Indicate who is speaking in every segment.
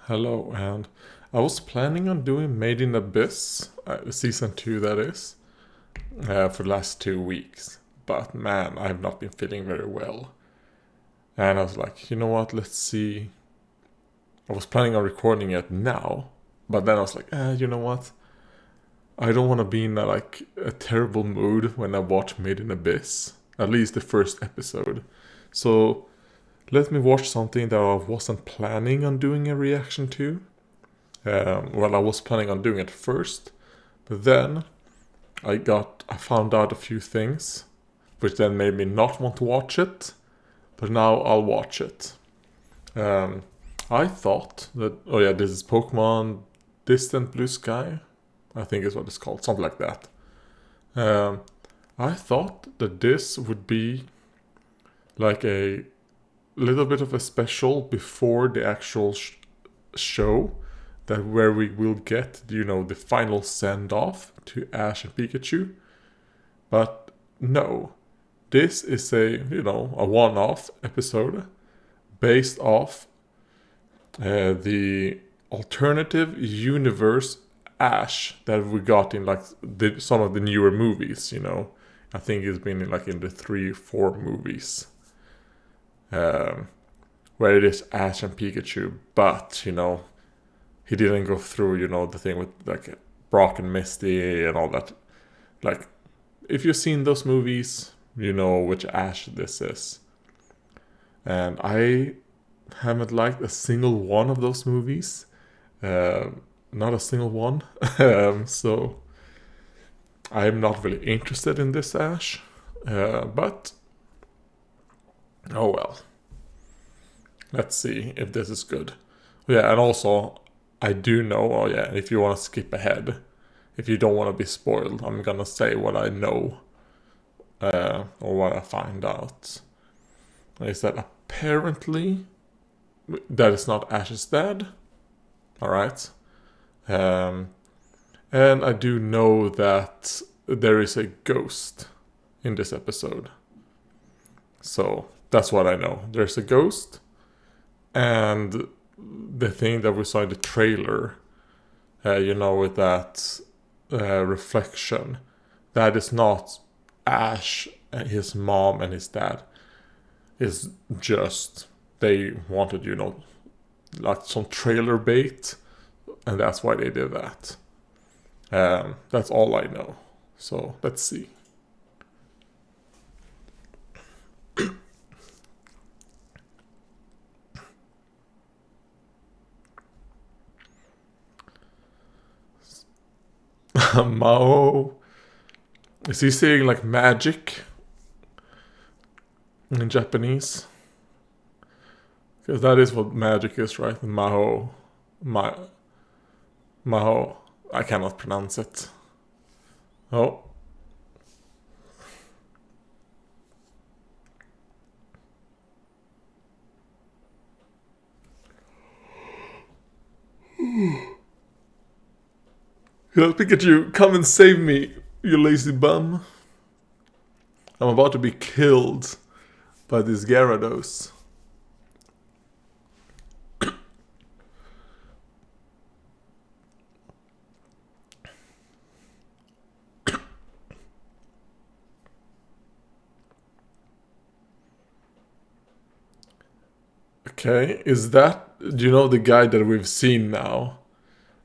Speaker 1: Hello, and I was planning on doing Made in Abyss, season 2 that is, for the last 2 weeks. But man, I have not been feeling very well. And I was like, you know what, let's see. I was planning on recording it now, but then I was like, you know what? I don't want to be in a terrible mood when I watch Made in Abyss, at least the first episode. So let me watch something that I wasn't planning on doing a reaction to. Well, I was planning on doing it first, but then I found out a few things, which then made me not want to watch it. But now I'll watch it. I thought that this is Pokemon Distant Blue Sky, I think is what it's called, something like that. I thought that this would be like a little bit of a special before the actual show, that where we will get the final send off to Ash and Pikachu. But no, this is a one-off episode based off the alternative universe Ash that we got in some of the newer movies. I think it's been in the 3-4 movies. Where it is Ash and Pikachu, but he didn't go through the thing with Brock and Misty and all that. If you've seen those movies, you know which Ash this is. And I haven't liked a single one of those movies. Not a single one. So I'm not really interested in this Ash. But oh well. Let's see if this is good. Yeah, and also, I do know, if you want to skip ahead, if you don't want to be spoiled, I'm gonna say what I know, or what I find out. Is that apparently, that is not Ash's dad, alright? And I do know that there is a ghost in this episode. So, that's what I know. There's a ghost. And the thing that we saw in the trailer, with that reflection, that is not Ash, his mom, and his dad. It's just they wanted, some trailer bait, and that's why they did that. That's all I know. So let's see. Mao. Is he saying magic in Japanese? Because that is what magic is, right? Maho. Maho. I cannot pronounce it. Oh. Pikachu, come and save me, you lazy bum. I'm about to be killed by these Gyarados. Okay, is that, do you know the guy that we've seen now?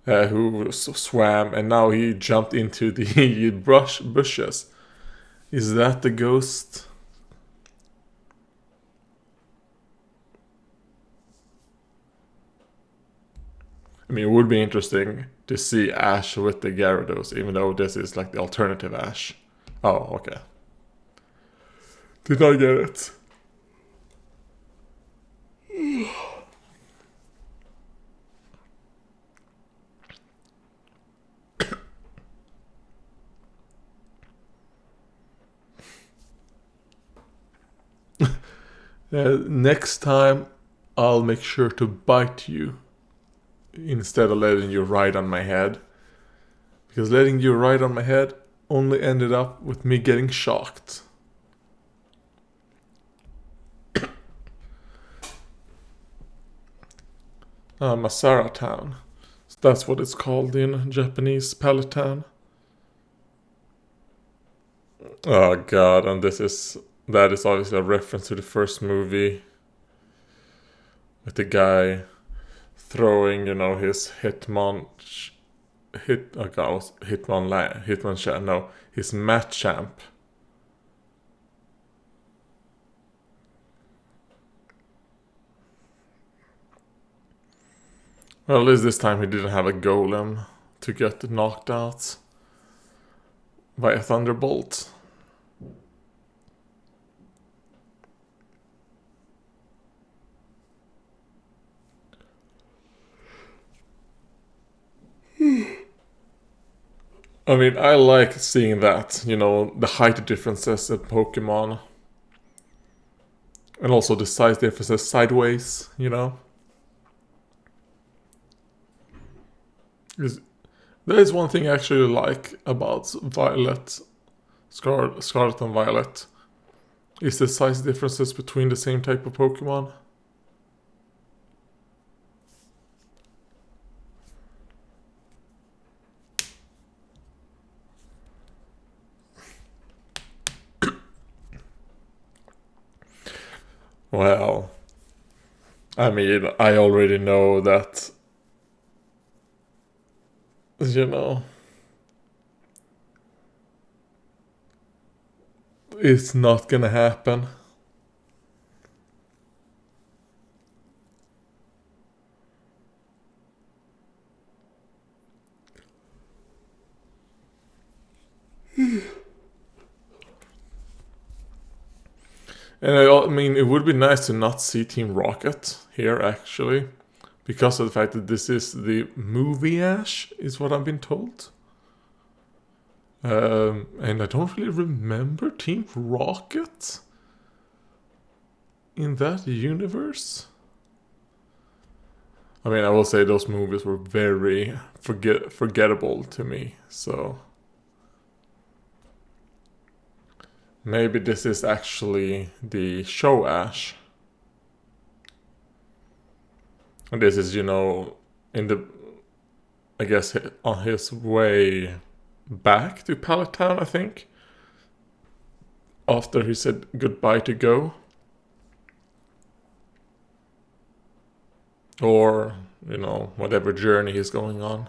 Speaker 1: Who swam and now he jumped into the bushes. Is that the ghost? I mean, it would be interesting to see Ash with the Gyarados, even though this is the alternative Ash. Oh, okay. Did not get it. Next time, I'll make sure to bite you instead of letting you ride on my head. Because letting you ride on my head only ended up with me getting shocked. Masara Town. So that's what it's called in Japanese, Pallet Town. Oh god, and that is obviously a reference to the first movie with the guy throwing, his his Machamp. Well, at least this time he didn't have a golem to get knocked out by a thunderbolt. I mean, I like seeing that, the height differences in Pokemon. And also the size differences sideways, There is one thing I actually like about Scarlet and Violet, is the size differences between the same type of Pokemon. Well, I mean, I already know that, it's not gonna happen. And I mean, it would be nice to not see Team Rocket here, actually. Because of the fact that this is the movie Ash, is what I've been told. And I don't really remember Team Rocket in that universe. I mean, I will say those movies were very forgettable to me, so... Maybe this is actually the show Ash. And this is, I guess, on his way back to Pallet Town, I think. After he said goodbye to Go. Or, whatever journey he's going on.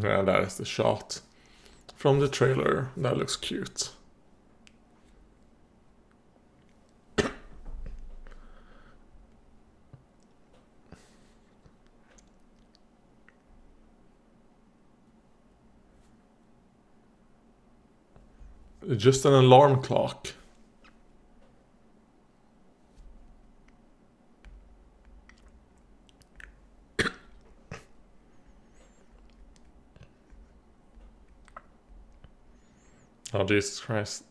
Speaker 1: Yeah, that is the shot from the trailer. That looks cute. Just an alarm clock. Oh, Jesus Christ.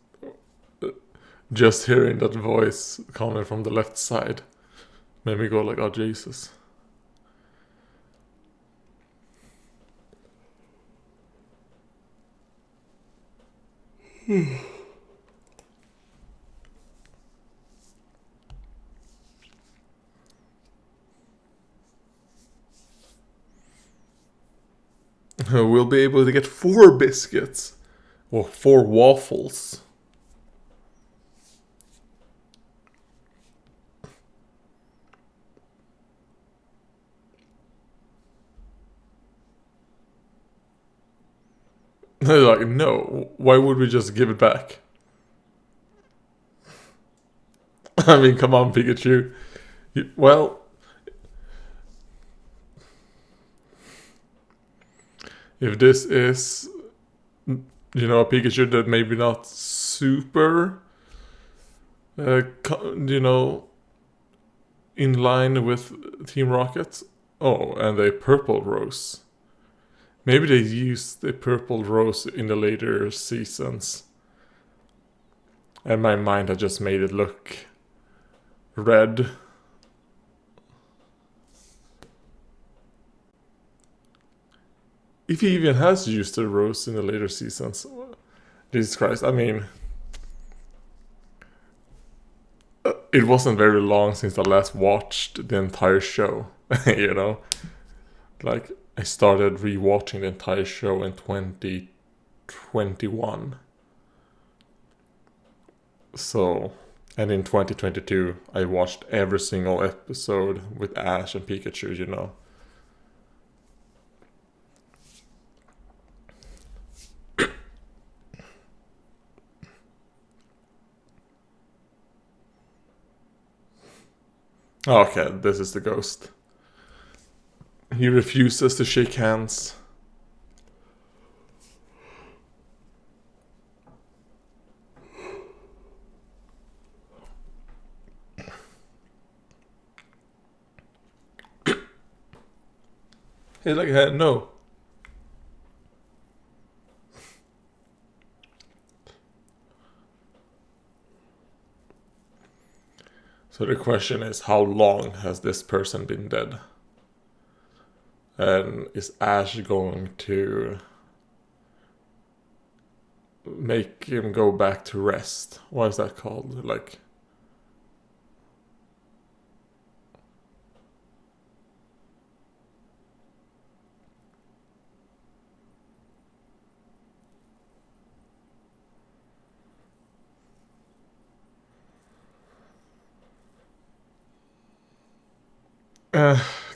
Speaker 1: Just hearing that voice coming from the left side made me go like, oh, Jesus. We'll be able to get 4 biscuits. Or 4 waffles. They're like, no, why would we just give it back? I mean, come on, Pikachu. Well, if this is, a Pikachu that maybe not super, in line with Team Rocket. Oh, and a purple rose. Maybe they used the purple rose in the later seasons. And my mind had just made it look red. if he even has used the rose in the later seasons. Jesus Christ, I mean, it wasn't very long since I last watched the entire show, you know? Like, I started rewatching the entire show in 2021. So, and in 2022, I watched every single episode with Ash and Pikachu, you know? Okay, this is the ghost. He refuses to shake hands. He's like, no. So the question is, how long has this person been dead? And is Ash going to make him go back to rest? What is that called? Like,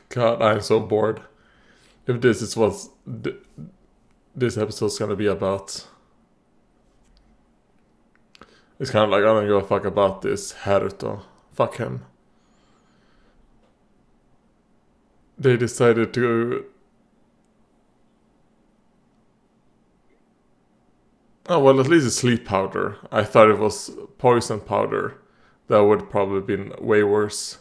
Speaker 1: God, I'm so bored. If this is what this episode's gonna be about, it's kind of like, I don't give a fuck about this Haruto. Fuck him. They decided to... Oh, well, at least it's sleep powder. I thought it was poison powder. That would probably been way worse.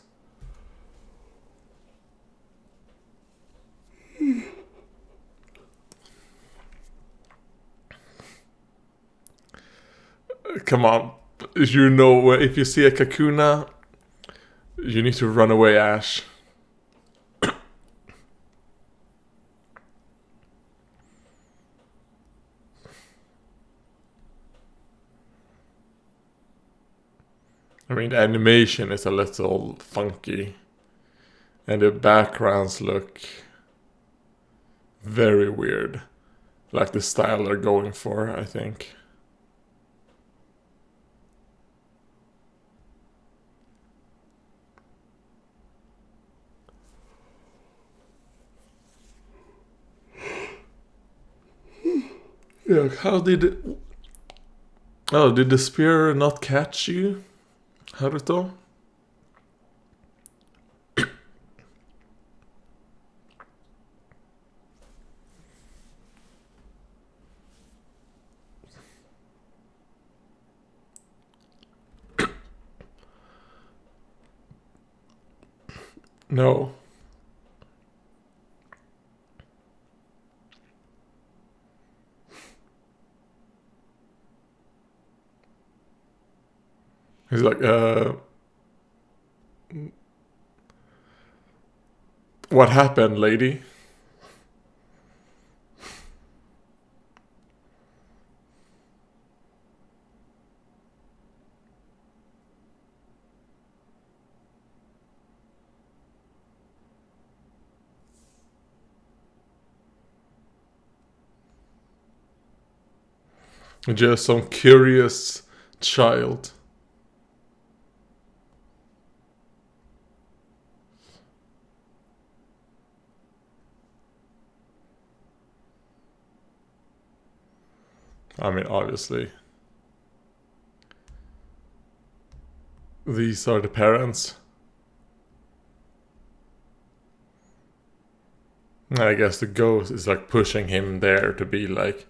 Speaker 1: Come on. You know, if you see a Kakuna, you need to run away, Ash. I mean, the animation is a little funky. And the backgrounds look very weird. Like the style they're going for, I think. Yeah, how did it... Oh, did the spear not catch you, Haruto? No. He's like, what happened, lady? Just some curious child. I mean, obviously. These are the parents. I guess the ghost is like pushing him there to be like,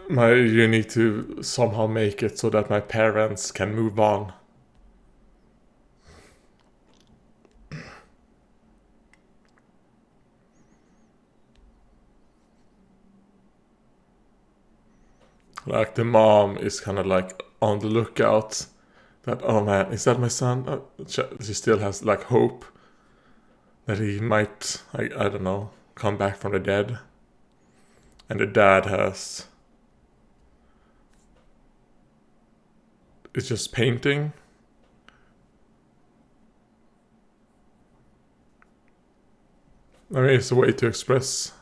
Speaker 1: you need to somehow make it so that my parents can move on. Like the mom is kind of like on the lookout that, oh man, is that my son? She still has like hope that he might, I don't know, come back from the dead. And the dad is just painting. I mean, it's a way to express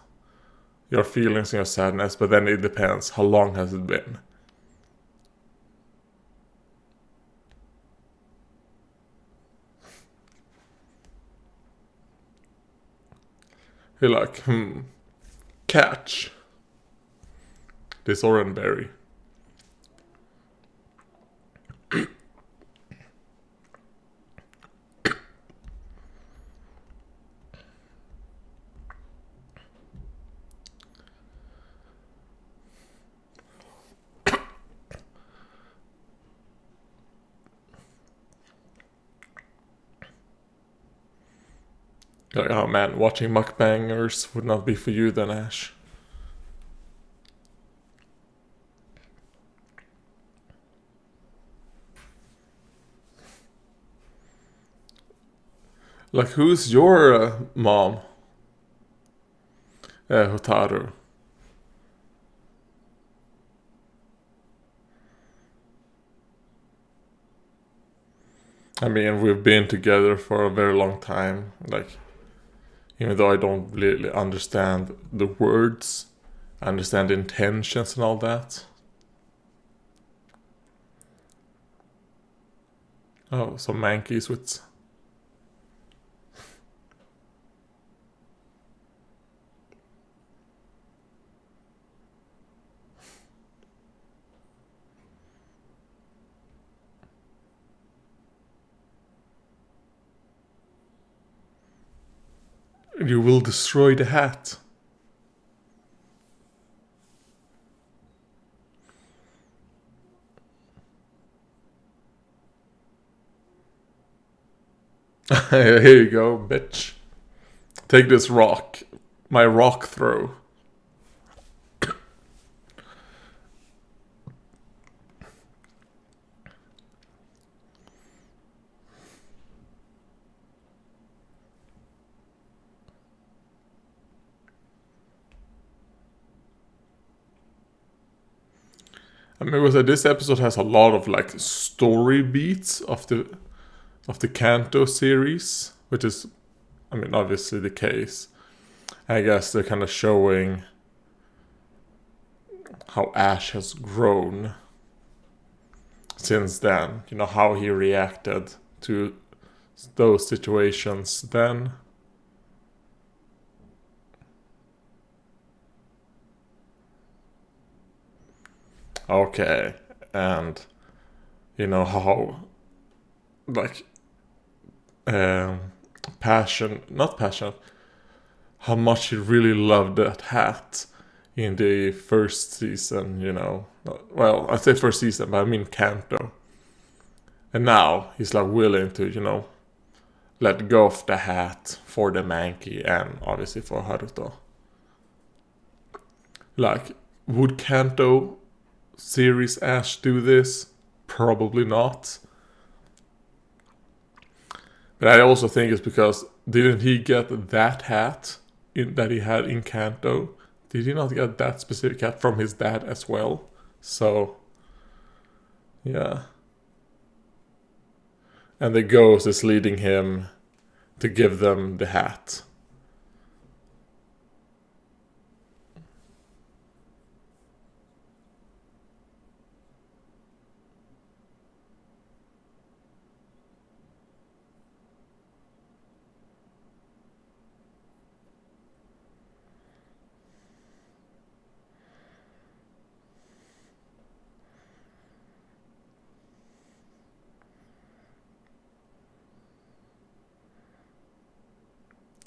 Speaker 1: your feelings and your sadness, but then it depends. How long has it been? You're like, catch this orange berry. Like, oh man, watching mukbangers would not be for you then, Ash. Like, who's your mom? Hotaru. I mean, we've been together for a very long time. Like, even though I don't really understand the words, I understand the intentions and all that. Oh, some mankeys with... You will destroy the hat. Here you go, bitch. Take this rock. My rock throw. I mean, because this episode has a lot of like story beats of the Kanto series, which is, I mean, obviously the case. I guess they're kind of showing how Ash has grown since then. You know, how he reacted to those situations then. Okay, and you know how, like, not passion, how much he really loved that hat in the first season, you know. Well, I say first season, but I mean Kanto. And now he's like willing to, you know, let go of the hat for the Mankey and obviously for Haruto. Like, would Kanto series Ash do this? Probably not. But I also think it's because didn't he get that hat that he had in Kanto? Did he not get that specific hat from his dad as well? So, yeah. And the ghost is leading him to give them the hat.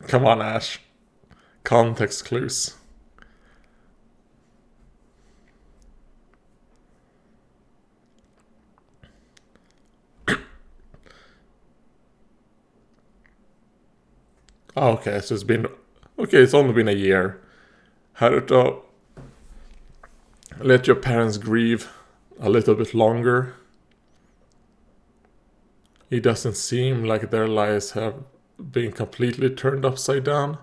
Speaker 1: Come on, Ash. Context clues. Oh, okay, so it's been... Okay, it's only been a year. Haruto, let your parents grieve a little bit longer. It doesn't seem like their lives have been completely turned upside down.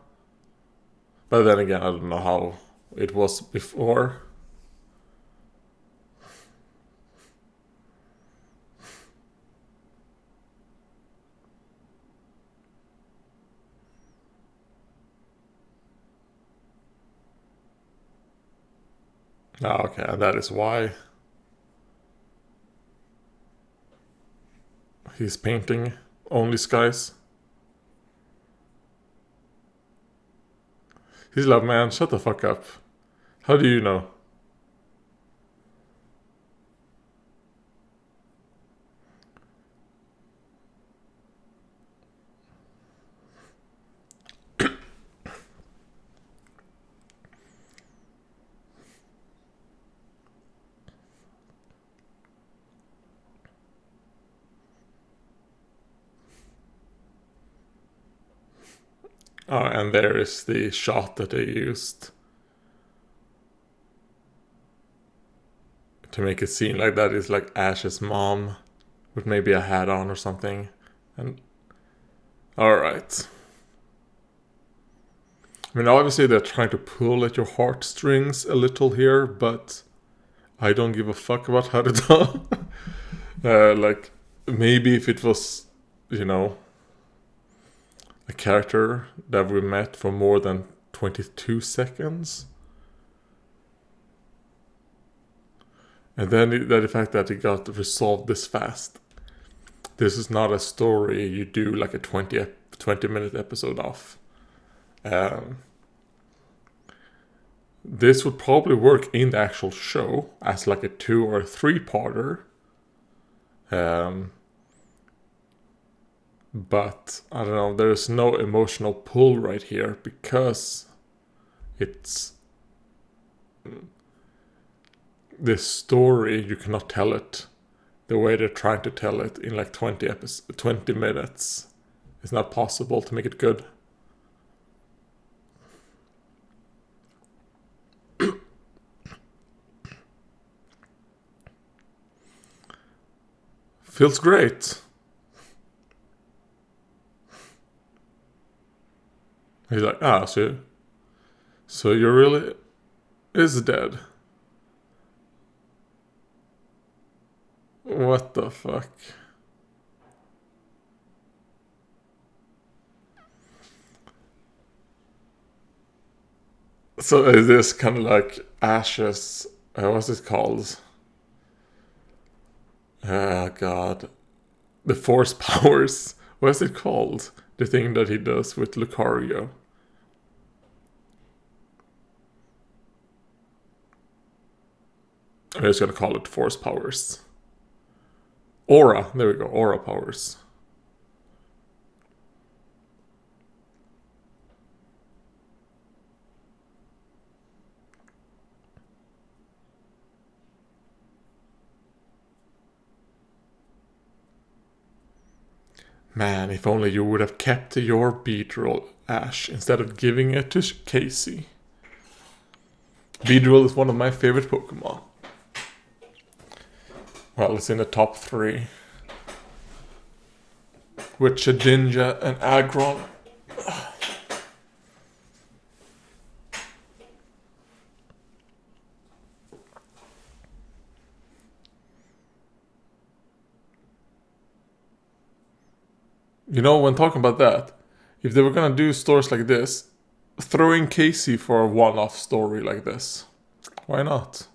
Speaker 1: But then again, I don't know how it was before. Ah, okay, and that is why he's painting only skies. He's like, man, shut the fuck up. How do you know? Oh, and there is the shot that they used to make it seem like that is like Ash's mom with maybe a hat on or something. And alright. I mean, obviously they're trying to pull at your heartstrings a little here, but I don't give a fuck about Haruto. Like, maybe if it was, you know, a character that we met for more than 22 seconds. And then the fact that it got resolved this fast. This is not a story you do like a 20-minute episode of. This would probably work in the actual show as like a 2 or 3-parter. But I don't know, there's no emotional pull right here because it's this story, you cannot tell it the way they're trying to tell it in like 20 minutes. It's not possible to make it good. Feels great. He's like, so you really is dead. What the fuck? So is this kind of like Ash's, what's it called? God. The force powers. What's it called? The thing that he does with Lucario. I'm just gonna call it force powers. Aura. There we go. Aura powers. Man, if only you would have kept your Beedrill, Ash, instead of giving it to Casey. Beedrill is one of my favorite Pokemon. Well, it's in the top 3. With Shedinja and Aggron. You know, when talking about that, if they were gonna do stories like this, throw in Casey for a one-off story like this. Why not?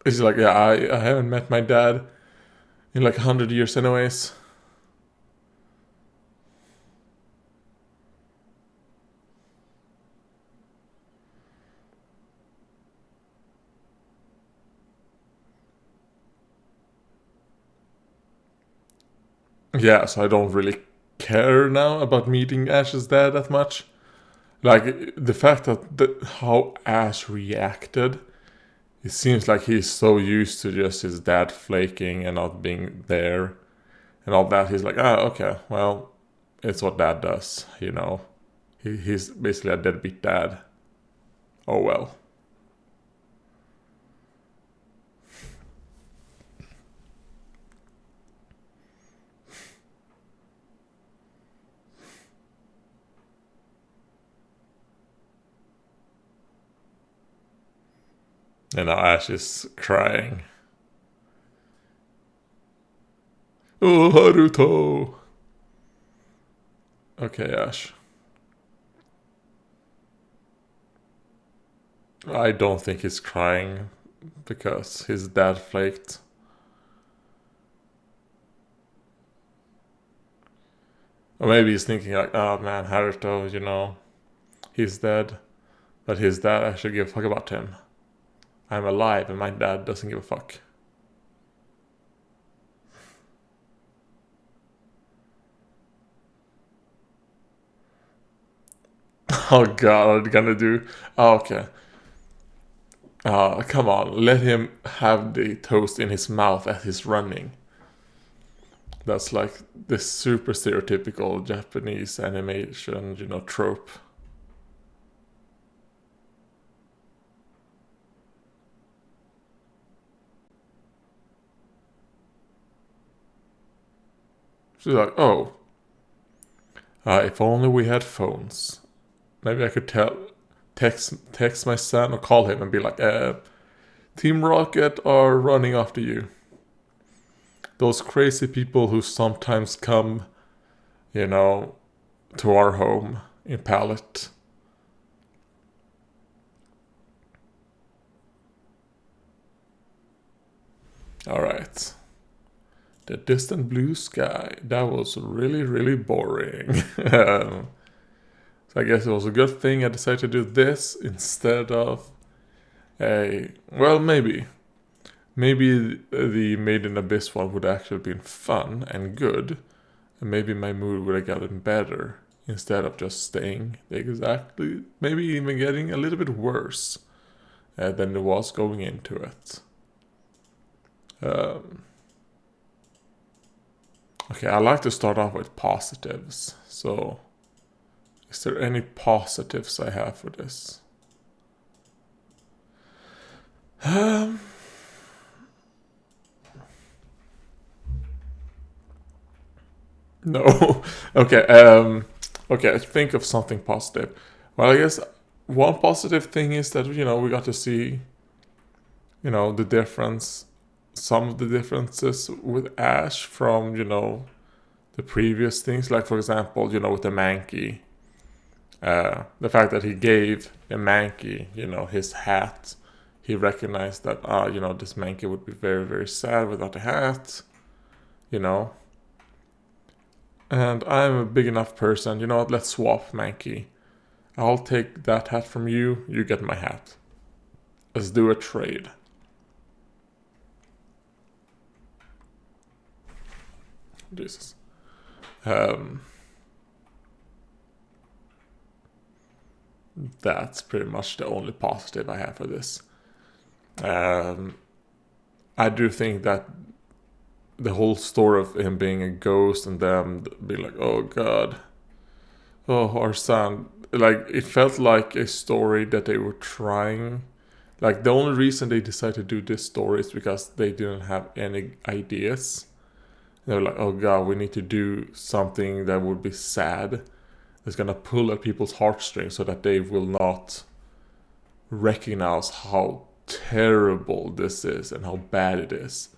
Speaker 1: It's like, yeah, I haven't met my dad in like 100 years anyways. Yeah, so I don't really care now about meeting Ash's dad that much. Like, the fact that how Ash reacted, it seems like he's so used to just his dad flaking and not being there and all that. He's like, okay, well, it's what dad does, you know. He's basically a deadbeat dad. Oh well. And now Ash is crying. Oh, Haruto! Okay, Ash. I don't think he's crying because his dad flaked. Or maybe he's thinking like, oh man, Haruto, he's dead. But his dad actually give a fuck about him. I'm alive and my dad doesn't give a fuck. Oh god, what are you gonna do? Oh, okay. Come on, let him have the toast in his mouth as he's running. That's like the super stereotypical Japanese animation, trope. She's like, oh, if only we had phones. Maybe I could text my son or call him and be like, Team Rocket are running after you. Those crazy people who sometimes come, to our home in Pallet. Alright. The distant blue sky. That was really, really boring. So I guess it was a good thing I decided to do this instead of well, maybe. Maybe the Made in Abyss one would actually have been fun and good. And maybe my mood would have gotten better instead of just staying exactly, maybe even getting a little bit worse than it was going into it. Okay, I like to start off with positives. So, is there any positives I have for this? No. Okay. Okay. Think of something positive. Well, I guess one positive thing is that we got to see, the difference, some of the differences with Ash from the previous things. Like for example, with the Mankey, the fact that he gave a Mankey, his hat. He recognized that this Mankey would be very, very sad without a hat. And I'm a big enough person, you know what, let's swap, Mankey. I'll take that hat from you, you get my hat. Let's do a trade. Jesus. That's pretty much the only positive I have for this. I do think that the whole story of him being a ghost and them being like, oh god, oh our son, like it felt like a story that they were trying. Like the only reason they decided to do this story is because they didn't have any ideas. They were like, oh god, we need to do something that would be sad. It's gonna pull at people's heartstrings so that they will not recognize how terrible this is and how bad it is.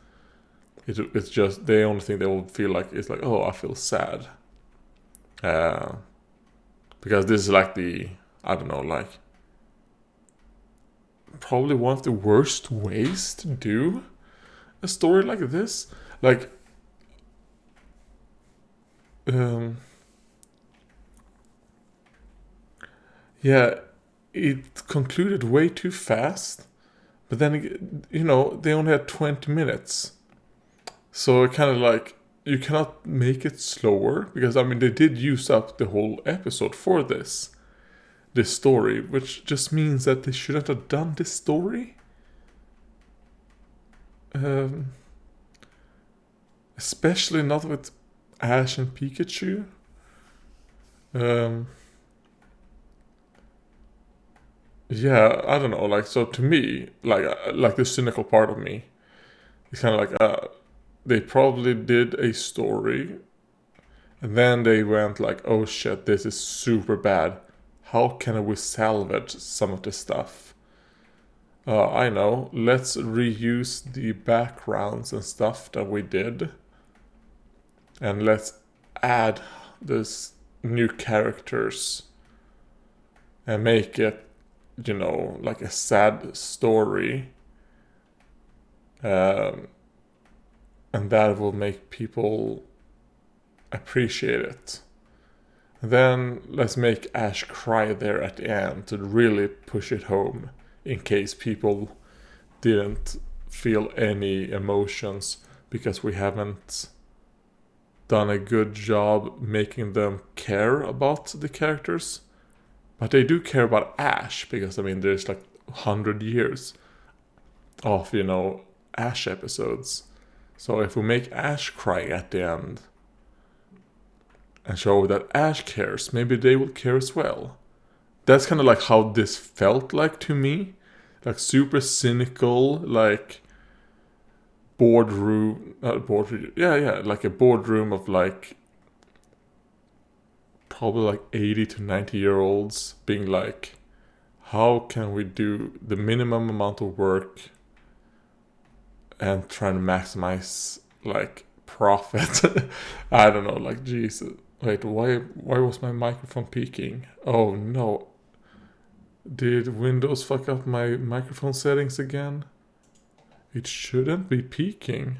Speaker 1: It's just the only thing they will feel like is like, oh, I feel sad. Because this is like I don't know, like probably one of the worst ways to do a story like this. Like, yeah, it concluded way too fast. But then, they only had 20 minutes. So it kind of like, you cannot make it slower. Because, they did use up the whole episode for this story. Which just means that they shouldn't have done this story. Especially not with Ash and Pikachu. Yeah, I don't know. Like, so to me, like the cynical part of me, it's kind of like, they probably did a story, and then they went like, oh shit, this is super bad. How can we salvage some of this stuff? I know. Let's reuse the backgrounds and stuff that we did. And let's add this new characters and make it, like a sad story. And that will make people appreciate it. Then let's make Ash cry there at the end to really push it home, in case people didn't feel any emotions because we haven't done a good job making them care about the characters. But they do care about Ash because, there's like 100 years of, Ash episodes. So if we make Ash cry at the end and show that Ash cares, maybe they will care as well. That's kind of like how this felt like to me. Like super cynical, like boardroom, not boardroom, yeah, like a boardroom of like probably like 80 to 90-year-olds being like, how can we do the minimum amount of work and trying to maximize like profit? I don't know, like Jesus. Wait, why was my microphone peaking? Oh no. Did Windows fuck up my microphone settings again? It shouldn't be peaking.